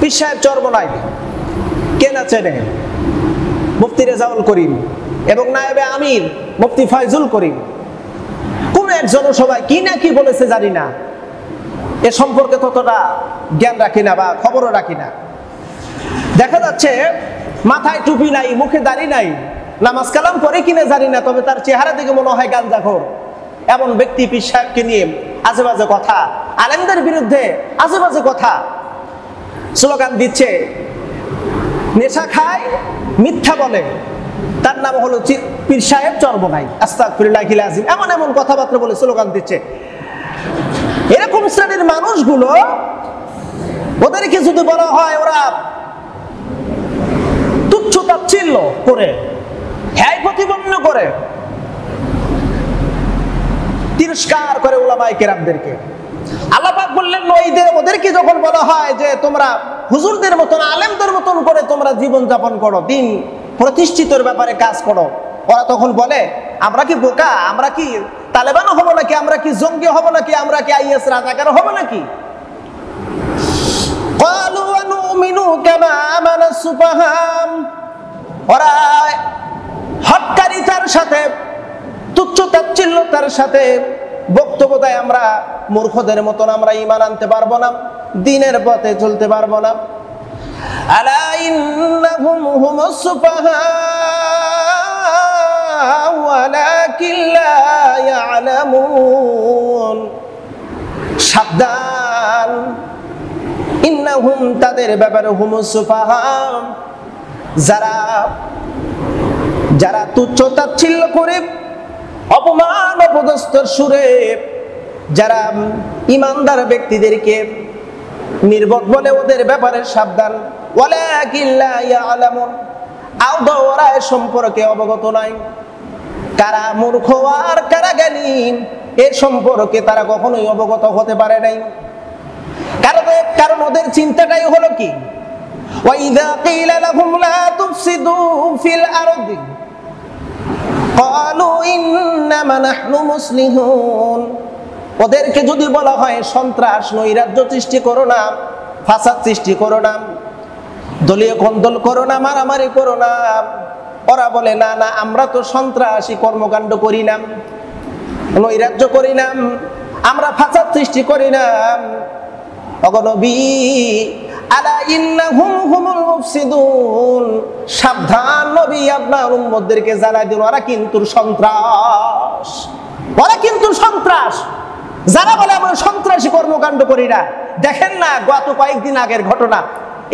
পীর সাহেব চরমনাই কে না চেনে? মুফতি রেজাউল করিম এবং নায়েবে আমির মুফতি ফয়জুল করিম। কোন এক জনসভায় কি না কি বলেছে জানি না, এ সম্পর্কে ততটা জ্ঞান রাখি না বা খবরও রাখি না। দেখা যাচ্ছে মাথায় টুপি নাই, মুখে দাড়ি নাই, নামাজ কালাম পরে কিনে জানি না, তবে তার চেহারা দেখে মনে হয় গাঞ্জাখোর। এমন ব্যক্তি পীর সাহেবকে নিয়ে আজে বাজে কথা, আলেমদের বিরুদ্ধে আজে বাজে কথা স্লোগান দিচ্ছে, নেশা খায়, মিথ্যা বলে, তার নাম হলো পীর সাহেব চরমনাই, আস্তাগফিরুল্লাহিল আযীম, এমন এমন কথাবার্তা বলে স্লোগান দিচ্ছে। এরকম শ্রেণীর মানুষগুলো, ওদেরকে যদি বলা হয় ওরা তুচ্ছ তাচ্ছিল্য করে, হ্যায় প্রতিপন্ন করে, তিরস্কার করে উলামায়ে কেরামদেরকে, আল্লাহ পাক বললেন ওদেরকে যখন বলা হয় যে তোমরা হুজুরদের মতন, আলেমদের মতন করে তোমরা জীবন যাপন করো, দিন প্রতিষ্ঠিতর ব্যাপারে কাজ করো, ওরা তখন বলে আমরা কি বোকা? আমরা কি তালেবান হব নাকি? আমরা কি জঙ্গি হব নাকি? আমরা কি আইএস রাজাকার হব নাকি? ক্বালু আনুমিনু কামা আমানা সুফাহাম, ওরা হটকারিতার সাথে, তুচ্ছ তাচ্ছিল্যতার সাথে বক্তব্য দেয় আমরা মূর্খদের মতন আমরা ঈমান আনতে পারবো না, দ্বীনের পথে চলতে পারবো না। আলা ইন্নাহুম হুমুস সুফাহা ওয়ালাকিন লা ইয়ালামুন, সাবধান, ইন্নাহুম তাদের ব্যাপারে হুমুস সুফাহা, যারা তুচ্ছ তাচ্ছিল্য করে, অপমান অপদস্থর সুরে যারা ইমানদার ব্যক্তিদেরকে নির্বোধ বলে, ওদের ব্যাপারে সাবধান। ওয়ালাকিন লা ইয়ালামুন, আদৌ ওরা এ সম্পর্কে অবগত নাই। কারা মূর্খ আর কারা জ্ঞানী এ সম্পর্কে তারা কখনোই অবগত হতে পারে নাই। কারণ ওদের চিন্তাটাই হলো কি, ওয়াইযা কিলা লাহুম লা তুফসিদু ফিল আরদি ক্বালু ইন্নামা নাহনু মুসলিহুন, ওদেরকে যদি বলা হয় সন্ত্রাস নৈরাজ্য সৃষ্টি করো না, ফাসাদ সৃষ্টি করো না, দলীয় কন্দল করো না, মারামারি করো না, ওরা বলে না না, আমরা তো সন্ত্রাসী কর্মকাণ্ড করি না, নৈরাজ্য করি না, আমরা ফাসাদ সৃষ্টি করি না। ওগো নবী, আলা ইন্নাহুম হুমুল মুফসিদুন, সাবধান নবী, আপনার উম্মতদেরকে জানাই দিন ওরা কিন্তু সন্ত্রাস, ওরা কিন্তু সন্ত্রাস। যারা বলে আমরা সন্ত্রাসী কর্মকাণ্ড করি না, দেখেন না গত কয়েকদিন আগের ঘটনা,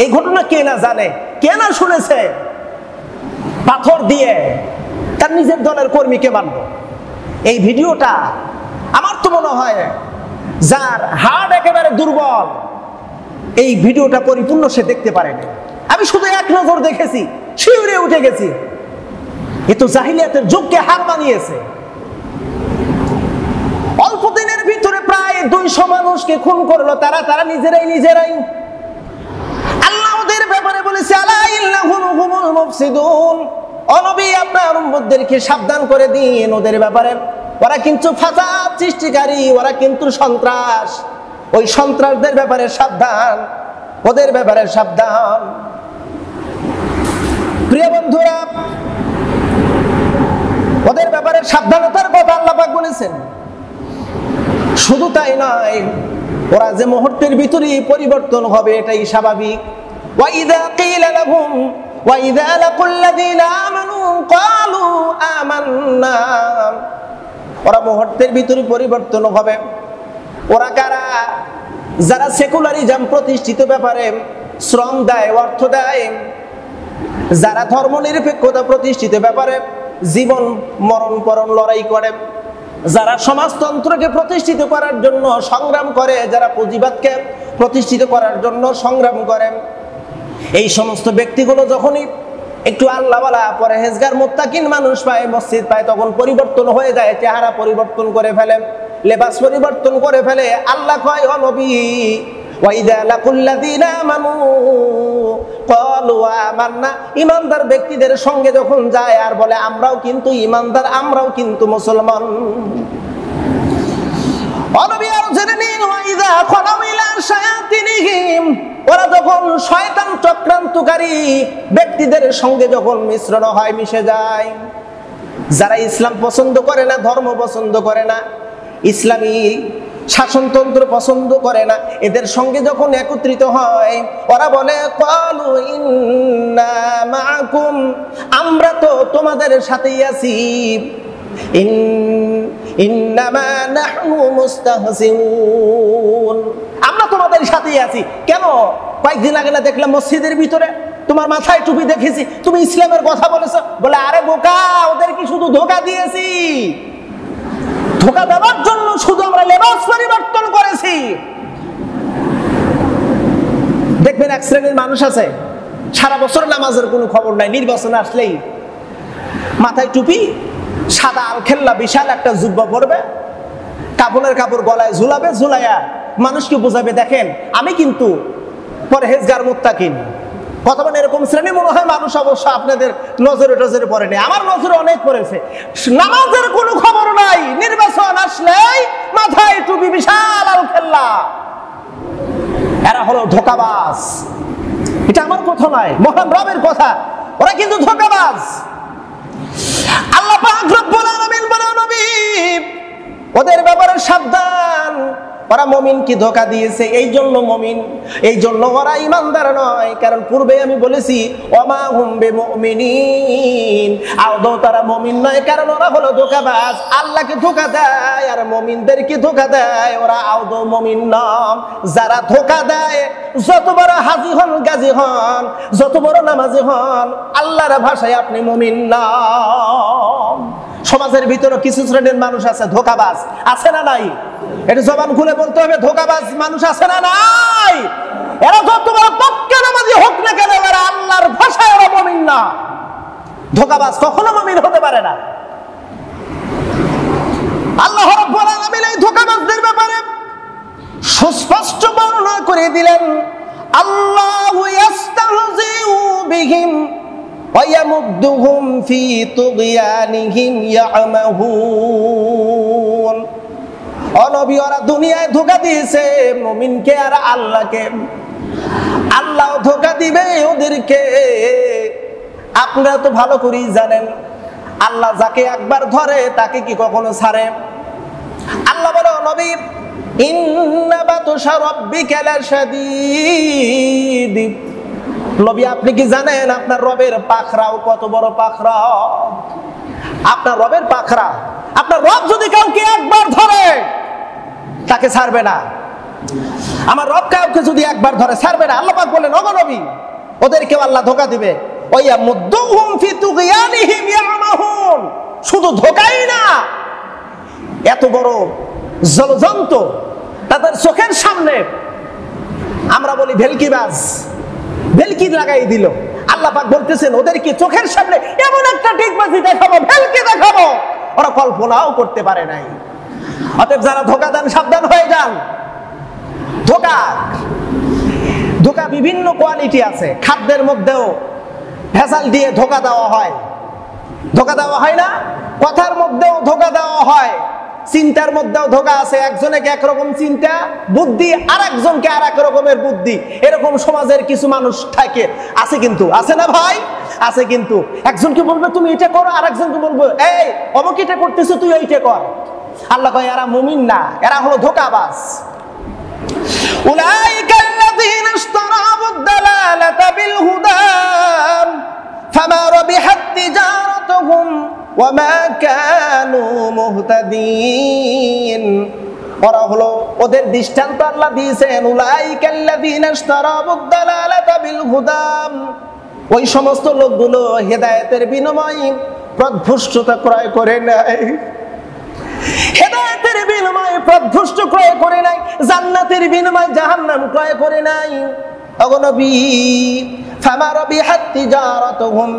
এই ঘটনা কে না জানে, কে না শুনেছে? পাথর দিয়ে তার নিজের দলের কর্মীকে মারল। এই ভিডিওটা আমার তো মনে হয় যার হার্ট একেবারে দুর্বল, এই ভিডিওটা পরিপূর্ণ সে দেখতে পারেনি। আমি শুধু এক নজর দেখেছি, শিউরে উঠে গেছি। এ তো জাহিলিয়াতের যুগকে হার মানিয়েছে। অল্প দিনের ভিতরে প্রায় 200 মানুষকে খুন করলো তারা নিজেরাই। আল্লাহ ওদের ব্যাপারে বলেছে আলা ইন্নাহুম হুমুল মুফসিদুন, ও নবী আপনার উম্মতদেরকে সাবধান করে দিন ওদের ব্যাপারে, ওরা কিন্তু ফাসাদ সৃষ্টিকারী, ওরা কিন্তু সন্ত্রাস, ওই সন্ত্রাসদের ব্যাপারে সাবধান, ওদের ব্যাপারে সাবধান। প্রিয় বন্ধুরা, ওদের ব্যাপারে সাবধানতার কথা আল্লাহ পাক বলেছেন। শুধু তাই নয়, ওরা যে মুহূর্তের ভিতরে পরিবর্তন হবে এটাই স্বাভাবিক। ওয়াইযা কিলা লাহুম ওয়াইযা লাকুল্লাযীনা আমানু ক্বালু আমান্না, ওরা মুহূর্তের ভিতরে পরিবর্তন হবে। ওরা কারা? যারা সেকুলারিজম প্রতিষ্ঠিত ব্যাপারে শ্রম দেয়, অর্থ দেয়, যারা ধর্মনিরপেক্ষতা প্রতিষ্ঠিত ব্যাপারে জীবন মরণ পরণ লড়াই করে, যারা সমাজতন্ত্রকে প্রতিষ্ঠিত করার জন্য সংগ্রাম করে, যারা পুঁজিবাদকে প্রতিষ্ঠিত করার জন্য সংগ্রাম করে, এই সমস্ত ব্যক্তিগুলো যখনই একটু আল্লাহওয়ালা পরহেজগার মুত্তাকিন মানুষ পায়, মসজিদ পায়, তখন পরিবর্তন হয়ে যায়, চেহারা পরিবর্তন করে ফেলে, লেবাস পরিবর্তন করে ফেলে। আল্লাহ কয় ও নবী, ওয়াইযা লাকুল্লাযীনা আমানু ক্বালু আমান্না, ঈমানদার ব্যক্তিদের সঙ্গে যখন যায় আর বলে আমরাও কিন্তু ঈমানদার, আমরাও কিন্তু মুসলমান। ও নবী আরো জেনে নিন, ওয়াইযা খালাউ ইলা শায়াতিনিহিম, ওরা যখন যখন শয়তান চক্রান্তকারী ব্যক্তিদের সঙ্গে যখন মিশ্রণ হয়, মিশে যায়, যারা ইসলাম পছন্দ করে না, ধর্ম পছন্দ করে না, ইসলামী শাসনতন্ত্র পছন্দ করে না, এদের সঙ্গে যখন একত্রিত হয়, ওরা বলে ক্বালু ইন্না মাআকুম, আমরা তো তোমাদের সাথেই আছি, ইন্নামা নাহনু মুস্তাহজিউন, আমরা তোমাদের সাথেই আছি। কেন? কয়েকদিন আগে না দেখলাম মসজিদের ভিতরে তোমার মাথায় টুপি দেখেছি, তুমি ইসলামের কথা বলেছো। বলে আরে বোকা, ওদের কি শুধু ধোঁকা দিয়েছি? ধোঁকা দেওয়ার জন্য শুধু আমরা লেবাস পরিবর্তন করেছি। দেখবেন এক শ্রেণীর মানুষ আছে, সারা বছর নামাজের কোনো খবর নাই, নির্বাচন আসলেই মাথায় টুপি, সাদা আলখেল্লা, বিশাল একটা জুব্বা পরবে, কাপড়ের কাপড় গলায় ঝুলাবে, ঝুলাইয়া মানুষকে বোঝাবে দেখেন আমি কিন্তু পরহেজগার মুত্তাকিন। কথা বলেন, এরকম শ্রেণী মনে হয় মানুষ অবশ্য আপনাদের নজরে টজরে পড়েনি, আমার নজরে অনেক পড়েছে। নামাজের কোনো খবর নাই, নির্বাচন আসলেই মাথায় টুপি, বিশাল আলখেল্লা। এরা হলো ধোঁকাবাজ। এটা আমার কথা নয়, মহান রবের কথা। ওরা কিন্তু ধোঁকাবাজ। আল্লাহ পাক রব্বুল আলামিন বলেন নবী ওদের ব্যাপারে সাবধান, ওরা মুমিনকে ধোঁকা দিয়েছে, এই জন্য মুমিন, এই জন্য ওরা ঈমানদার নয়। কারণ পূর্বে আমি বলেছি ওমা হুম বিমুমিনিন, আদৌ তারা মুমিন নয়, কারণ ওরা হলো ধোঁকাবাজ। আল্লাহকে ধোঁকা দেয় আর মুমিনদেরকে ধোঁকা দেয়, ওরা আদৌ মুমিন নয়। যারা ধোঁকা দেয়, যত বড় হাজী হন, গাজী হন, যত বড় নামাজি হন, আল্লাহর ভাষায় আপনি মুমিন না। সমাজের ভিতরে কিছু শ্রেণীর মানুষ আছে ধোঁকাবাজ, আছে না নাই? এটা জবান খুলে বলতে হবে, ধোঁকাবাজ মানুষ আছে না নাই? এরা যত বড় পক্কা নামাজি হোক না কেন, এরা আল্লাহর ভাষায় ওরা মুমিন না। ধোঁকাবাজ কখনো মুমিন হতে পারে না। আল্লাহ রাব্বুল আলামিন এই ধোঁকাবাজদের ব্যাপারে সুস্পষ্ট বর্ণনা করে দিলেন, আল্লাহু ইস্তাহজিউ বিহিম ওয়া ইয়ামুদ্দুহুম ফি তুগয়ানিহিম ইয়ামাহুন। ও নবী, ওরা দুনিয়ায় ধোঁকা দিয়েছে মুমিনকে আর আল্লাহকে, আল্লাহ ধোঁকা দিবে ওদেরকে। আপনারা তো ভালো করেই জানেন, আল্লাহ যাকে একবার ধরে তাকে কি কখনো ছাড়ে? আল্লাহ বলে নবী ইন্না বাতুশা রাব্বিকা লাশাদীদ, নবী আপনি কি জানেন আপনার রবের পাখরাও কত বড় পাখরা? আপনার রবের পাখরা, আপনার রব যদি কাউকে একবার ধরে তাকে ছাড়বে না। আমার রব কাউকে যদি একবার ধরে ছাড়বে না। আল্লাহ পাক বলেন ওগো নবী ওদেরকে আল্লাহ ধোঁকা দিবে, ওয়া মুদ্দুহুম ফি তুগয়ানিহিম ইয়ামাহুন। শুধু ধোঁকাই না, এত বড় জলজন্ত তাদের চোখের সামনে, আমরা বলি ভেলকিবাজ, ভেলকি লাগাই দিল। আল্লাহ পাক বলতেছেন ওদেরকে চোখের সামনে এমন একটা টিকবাজি দেখাবো, ভেলকি দেখাবো, ওরা কল্পনাও করতে পারে নাই। অতএব যারা ধোঁকা দেন সাবধান হয়ে যান। ধোঁকা বিভিন্ন কোয়ালিটি আছে। খাদ্যের মধ্যেও ভেজাল দিয়ে ধোঁকা দেওয়া হয়, ধোঁকা দেওয়া হয় না? কথার মধ্যেও ধোঁকা দেওয়া হয়, চিন্তার মধ্যেও ধোঁকা আছে। একজনে একরকম চিন্তা বুদ্ধি, আর একজনকে আর এক রকমের বুদ্ধি। এরকম সমাজের কিছু মানুষ থাকে, আছে কিন্তু, আছে না ভাই? আছে কিন্তু। একজনকে বলবে তুমি এটা করো, আর একজনকে বলবো এই অমুক এটা করতেছো, তুই এইটা কর। আল্লাহ কয় এরা মুমিন না, এরা হলো ধোঁকাবাজ। উলাইকা আল্লাযীনা ইশতারাবুদ দালালাতা বিল হুদা ফামা রাবিহাত তিজারাতুহুম ওয়া মা কানু মুহতাদিন। ওরা হলো, ওদের দৃষ্টান্ত আল্লাহ দিয়েছেন, উলাইকা আল্লাযীনা ইশতারাবুদ দালালাতা বিল হুদা, ওই সমস্ত লোকগুলো হেদায়েতের বিনিময়ে পথভ্রষ্টতা ক্রয় করে নেয়। হেদায়েতের বিনিময়ে পথভ্রষ্ট ক্রয় করে নাই, জান্নাতের বিনিময়ে জাহান্নাম ক্রয় করে নাই। ওগো নবী ফামা রাবিহাত তিজারাতুহুম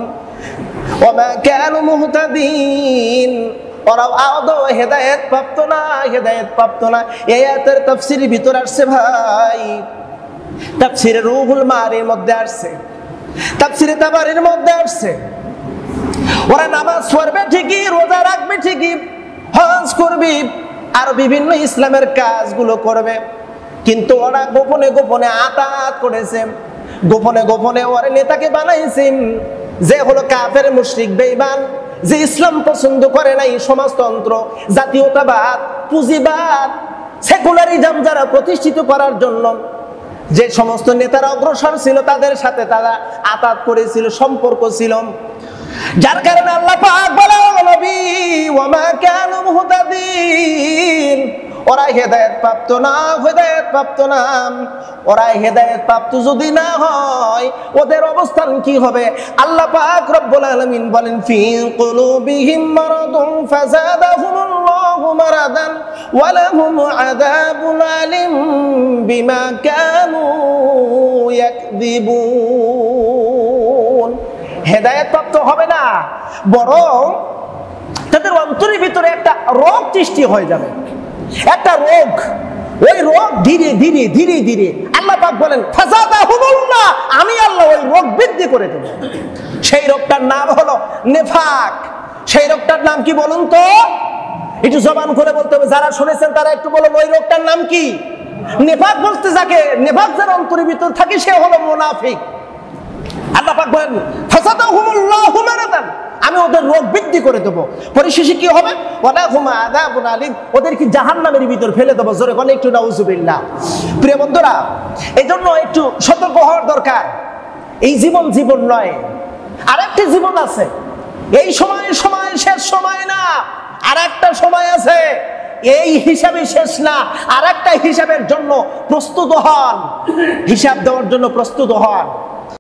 ওয়া মা কানু মুহতাদিন। ওরা আদৌ হেদায়েত প্রাপ্ত না, হেদায়েত প্রাপ্ত না। এই আয়াতের তাফসীরের ভিতর আসছে ভাই, তাফসীরে রুহুল মানির মধ্যে আসছে, তাফসীরে তাবারির মধ্যে আসছে। ওরা নামাজ পড়বে ঠিকই, রোজা রাখবে ঠিকই, হজ করবে, আর বিভিন্ন ইসলামের কাজগুলো করবে, কিন্তু ওরা গোপনে গোপনে আতাত করেছে। গোপনে গোপনে ওর নেতাকে বানাইছেন, যে হলো কাফের মুশরিক বেঈমান, যে ইসলাম পছন্দ করে নাই, সমাজতন্ত্র, জাতীয়তাবাদ, পুঁজিবাদ, সেকুলারিজম যারা প্রতিষ্ঠিত করার জন্য যে সমস্ত নেতারা অগ্রসর ছিল তাদের সাথে তারা আতাত করেছিল, সম্পর্ক ছিল। যার কারণে আল্লাহ পাক বলে নবী ওয়া মা কানু মুহতাদিন, ওরা হেদায়েত প্রাপ্ত না, হেদায়েত প্রাপ্ত না। ওরা হেদায়েত প্রাপ্ত যদি না হয় ওদের অবস্থান কি হবে? আল্লাহ পাক রব্বুল আলামিন বলেন ফি কুলুবিহিম মারাদুন ফাযাদাহুমুল্লাহু মারাদান ওয়া লাহুম আযাবুন আলিম বিমা কানু ইয়াকযিবুন। হেদায়েত প্রাপ্ত হবে না, বরং তাদের অন্তরের ভিতরে একটা রোগ সৃষ্টি হয়ে যাবে, একটা রোগ। ওই রোগ ধীরে ধীরে ধীরে ধীরে আল্লাহ পাক বলেন ফাযাদাহুমুল্লাহ, আমি আল্লাহ ওই রোগ বৃদ্ধি করে দেব। সেই রোগটার নাম হলো নেফাক। সেই রোগটার নাম কি বলুন তো? একটু জবান করে বলতে হবে, যারা শুনেছেন তারা একটু বলুন ওই রোগটার নাম কি? নেফাক বলতে যাকে, নেফাক যার অন্তরের ভিতর থাকে সে হলো মুনাফিক। আল্লাহ পাক বলেন ফাযাদাহুমুল্লাহু মারাদান, আমি ওদের রোগ বৃদ্ধি করে দেবো। পরিশেষে কি হবে? ওয়ালাহুম আযাবুন আলীম, ওদেরকে জাহান্নামের ভিতর ফেলে দেবো। জোরে বলেন একটু নাউযুবিল্লাহ। প্রিয় বন্ধুরা, এই জন্য একটু সতর্ক হওয়ার দরকার। এই জীবন জীবন নয়, আরেকটি জীবন আছে। এই সময় শেষ সময় না, আর একটা সময় আছে। এই হিসাবে শেষ না, আর একটা হিসাবের জন্য প্রস্তুত হন, হিসাব দেওয়ার জন্য প্রস্তুত হন।